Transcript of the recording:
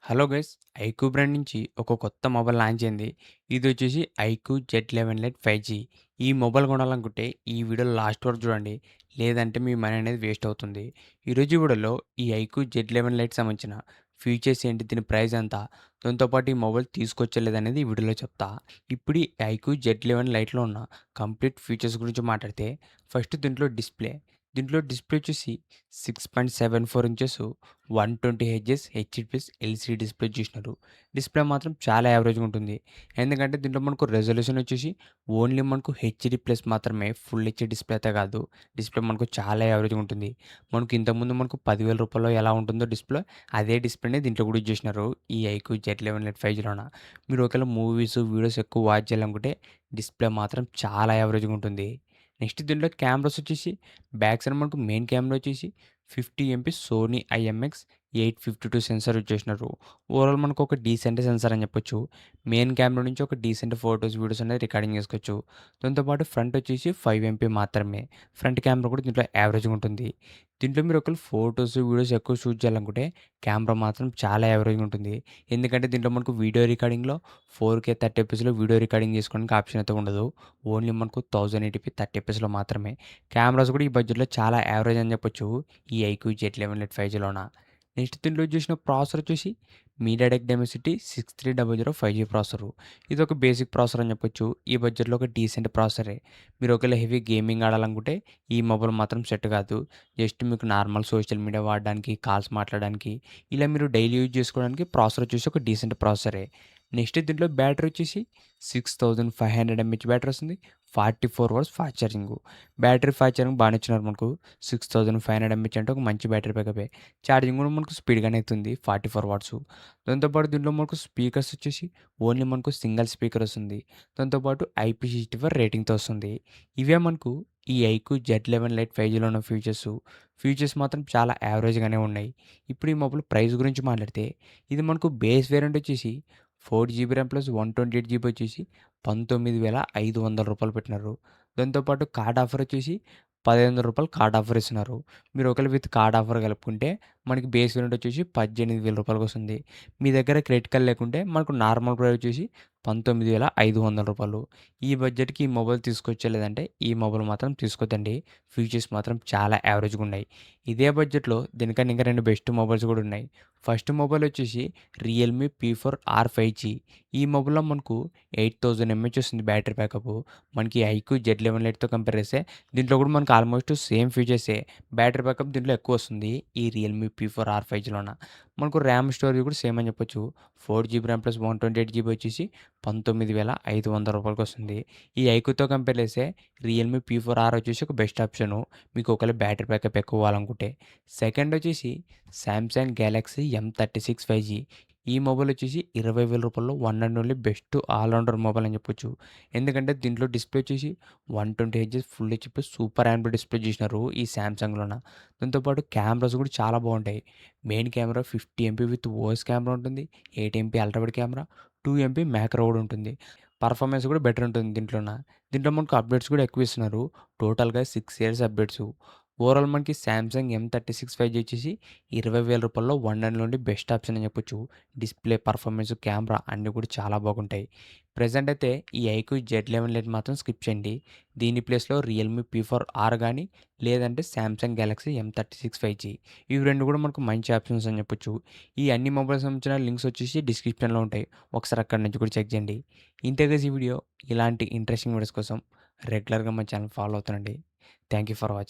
Hello guys! IQ brand నుంచి ఒక కొత్త మొబైల్ లాంచ్ అయింది. ఇదొచ్చేసి ఐక్యూ జెడ్ 11 లైట్ 5G. ఈ మొబైల్ కొనాలనుకుంటే ఈ వీడియోలో లాస్ట్ వరకు చూడండి. లేదంటే మీ మనీ అనేది వేస్ట్ అవుతుంది. ఈరోజు వీడియోలో ఈ ఐక్యూ జెడ్ 11 లైట్ సంబంధించిన ఫీచర్స్ ఏంటి? దీని ప్రైస్ ఎంత? దాంతో పాటు ఈ మొబైల్ తీసుకొచ్చా లేదనేది ఈ వీడియోలో చెప్తా. ఇప్పుడు ఈ ఐక్యూ జెడ్ 11 లైట్‌లో ఉన్న కంప్లీట్ ఫీచర్స్ గురించి మాట్లాడితే ఫస్ట్ దీంట్లో డిస్ప్లే వచ్చేసి 6.74 ఇంచెస్ 120 హెర్ట్జ్ హెచ్‌డిప్లస్ ఎల్‌సీడీ డిస్ప్లే చూసినారు. డిస్ప్లే మాత్రం చాలా యావరేజ్‌గా ఉంటుంది. ఎందుకంటే దీంట్లో మనకు రెజల్యూషన్ వచ్చేసి ఓన్లీ మనకు హెచ్‌డీ ప్లస్ మాత్రమే, ఫుల్ హెచ్‌డీ డిస్ప్లే అయితే కాదు. డిస్ప్లే మనకు చాలా యావరేజ్‌గా ఉంటుంది. మనకు ఇంతకుముందు మనకు రూ. 10,000 ఎలా ఉంటుందో డిస్ప్లే, అదే డిస్ప్లేనే దీంట్లో కూడా యూజ్ చేసినారు. ఈ ఐక్యూ జెడ్ 11 లైట్ 5Gలోన. మీరు ఒకవేళ మూవీస్, వీడియోస్ ఎక్కువ వాచ్ చేయాలనుకుంటే డిస్ప్లే మాత్రం చాలా యావరేజ్‌గా ఉంటుంది. నెక్స్ట్ దీంట్లో కెమెరాస్ వచ్చేసి బ్యాక్ సైడ్ మనకు మెయిన్ కెమెరా వచ్చేసి 50 MP Sony IMX 852 sensor use చేసినారు. ఓవరాల్ మనకు ఒక డీసెంట్ సెన్సార్ అని చెప్పొచ్చు. మెయిన్ కెమెరా నుంచి ఒక డీసెంట్ ఫోటోస్, వీడియోస్ అనేది రికార్డింగ్ చేసుకోవచ్చు. దాంతో పాటు ఫ్రంట్ వచ్చేసి 5 ఎంపీ మాత్రమే. ఫ్రంట్ కెమెరా కూడా దీంట్లో యావరేజ్‌గా ఉంటుంది. దీంట్లో మీరు ఒకవేళ ఫోటోస్, వీడియోస్ ఎక్కువ షూట్ చేయాలనుకుంటే కెమెరా మాత్రం చాలా యావరేజ్‌గా ఉంటుంది. ఎందుకంటే దీంట్లో మనకు వీడియో రికార్డింగ్‌లో 4K 30 ఎఫ్‌పిస్‌లో వీడియో రికార్డింగ్ చేసుకోవడానికి ఆప్షన్ అయితే ఉండదు. ఓన్లీ మనకు 1080p 30 ఎఫ్‌పిస్‌లో మాత్రమే. కెమెరాస్ కూడా ఈ బడ్జెట్‌లో చాలా యావరేజ్ అని చెప్పొచ్చు. ఈ ఐక్యూ జెడ్ 11 లైట్ 5Gలోన. నెక్స్ట్ దీంట్లో చూసిన ప్రాసెసర్ వచ్చేసి మీడియాటెక్ డైమెన్సిటీ 6300 5G ప్రాసెసరు. ఇదొక బేసిక్ ప్రాసెసర్ అని చెప్పొచ్చు. ఈ బడ్జెట్‌లో ఒక డీసెంట్ ప్రాసెసరే. మీరు ఒకవేళ హెవీ గేమింగ్ ఆడాలనుకుంటే ఈ మొబైల్ మాత్రం సెట్ కాదు. జస్ట్ మీకు నార్మల్ సోషల్ మీడియా వాడడానికి, కాల్స్ మాట్లాడడానికి, ఇలా మీరు డైలీ యూజ్ చేసుకోవడానికి ప్రాసెసర్ వచ్చేసి ఒక డీసెంట్ ప్రాసెసరే. నెక్స్ట్ దీంట్లో బ్యాటరీ వచ్చేసి 6500 ఎంహెచ్ బ్యాటరీ వస్తుంది. 44 hours fast charging. Battery fast charging బాగానే ఇచ్చినారు మనకు. 6500 ఎంహెచ్ అంటే ఒక మంచి బ్యాటరీ బ్యాకపే. ఛార్జింగ్ కూడా మనకు స్పీడ్‌గానే అవుతుంది. 44 వాట్స్. దాంతో పాటు దీంట్లో మనకు స్పీకర్స్ వచ్చేసి ఓన్లీ మనకు సింగిల్ స్పీకర్ వస్తుంది. దాంతో పాటు IP64 రేటింగ్‌తో వస్తుంది. ఇవే మనకు ఈ ఐక్యూ జెడ్ 11 లైట్ 5Gలో ఉన్న ఫీచర్సు. ఫీచర్స్ మాత్రం చాలా యావరేజ్‌గానే ఉన్నాయి. ఇప్పుడు ఈ మొబైల్ ప్రైస్ గురించి మాట్లాడితే ఇది మనకు బేస్ వేరియంట్ వచ్చేసి 4 జీబీ ర్యామ్ ప్లస్ 128 జీబీ వచ్చేసి రూ. 19,500 పెట్టినారు. దాంతో పాటు కార్డ్ ఆఫర్ వచ్చేసి రూ. 1,500 కార్డ్ ఆఫర్ ఇస్తున్నారు. మీరు ఒకవేళ విత్ కార్డ్ ఆఫర్ కలుపుకుంటే మనకి బేస్ వేరియంట్ వచ్చేసి రూ. 18,000 వస్తుంది. మీ దగ్గర క్రెడిట్ కార్డ్ లేకుంటే మనకు నార్మల్ ప్రైస్ వచ్చేసి రూ. 19,500. ఈ బడ్జెట్‌కి ఈ మొబైల్ తీసుకొచ్చలేదంటే ఈ మొబైల్ మాత్రం తీసుకోద్దండి. ఫీచర్స్ మాత్రం చాలా యావరేజ్‌గా ఉన్నాయి. ఇదే బడ్జెట్‌లో దీనికన్నా ఇంకా 2 బెస్ట్ మొబైల్స్ కూడా ఉన్నాయి. ఫస్ట్ మొబైల్ వచ్చేసి రియల్‌మీ P4R 5G. ఈ మొబైల్‌లో మనకు 8000 ఎంహెచ్ వస్తుంది బ్యాటరీ బ్యాకప్. మనకి ఐక్యూ జెడ్ 11 లైట్‌తో కంపేర్ చేస్తే దీంట్లో కూడా మనకు ఆల్మోస్ట్ సేమ్ ఫీచర్సే. బ్యాటరీ బ్యాకప్ దీంట్లో ఎక్కువ వస్తుంది. ఈ రియల్‌మీ P4R 5Gలోన. మనకు ర్యామ్ స్టోరేజ్ కూడా సేమ్ అని చెప్పొచ్చు. 4 జీబీ ర్యామ్ ప్లస్ 128 జీబీ వచ్చేసి రూ. 19,500 వస్తుంది. ఈ ఐక్యూతో కంపేర్ చేస్తే రియల్‌మీ P4R వచ్చేసి ఒక బెస్ట్ ఆప్షను. మీకు ఒకవేళ బ్యాటరీ బ్యాకప్ ఎక్కువ కావాలనుకుంటే. సెకండ్ వచ్చేసి సామ్‌సంగ్ గెలాక్సీ M36 5G. ఈ మొబైల్ వచ్చేసి రూ. 20,000 one and only best all rounder mobile అని చెప్పొచ్చు. ఎందుకంటే దీంట్లో డిస్ప్లే వచ్చేసి 120 hertz full HD plus super Android display చేసినారు ఈ సామ్‌సంగ్‌లోన. దాంతో పాటు కెమెరాస్ కూడా చాలా బాగుంటాయి. Main camera 50 MP with OS camera ఉంటుంది. 8 MP ultra wide camera, 2 MP macro కూడా ఉంటుంది. పర్ఫార్మెన్స్ కూడా బెటర్ ఉంటుంది దీంట్లోన. దీంట్లో మనకు అప్డేట్స్ కూడా ఎక్కువ ఇస్తున్నారు. టోటల్‌గా 6 ఇయర్స్ అప్డేట్సు. ఓవరాల్ మనకి సామ్‌సంగ్ M36 5G వచ్చేసి రూ. 20,000 one and only best option అని చెప్పొచ్చు. డిస్ప్లే, పర్ఫార్మెన్స్, కెమెరా అన్నీ కూడా చాలా బాగుంటాయి. ప్రెజెంట్ అయితే ఈ ఐక్యూ జెడ్ 11 లైట్ మాత్రం స్కిప్ చేయండి. దీని ప్లేస్‌లో రియల్‌మీ P4R గానీ, లేదంటే సామ్‌సంగ్ గెలాక్సీ M36 5G. ఇవి 2 కూడా మనకు మంచి ఆప్షన్స్ అని చెప్పొచ్చు. ఈ అన్ని మొబైల్స్ సంబంధించిన లింక్స్ వచ్చేసి డిస్క్రిప్షన్‌లో ఉంటాయి. ఒకసారి అక్కడి నుంచి కూడా చెక్ చేయండి. ఇంతే గైస్ ఈ వీడియో. ఇలాంటి ఇంట్రెస్టింగ్ వీడియోస్ కోసం రెగ్యులర్‌గా మన ఛానల్ ఫాలో అవుతుండండి. Thank you for watching.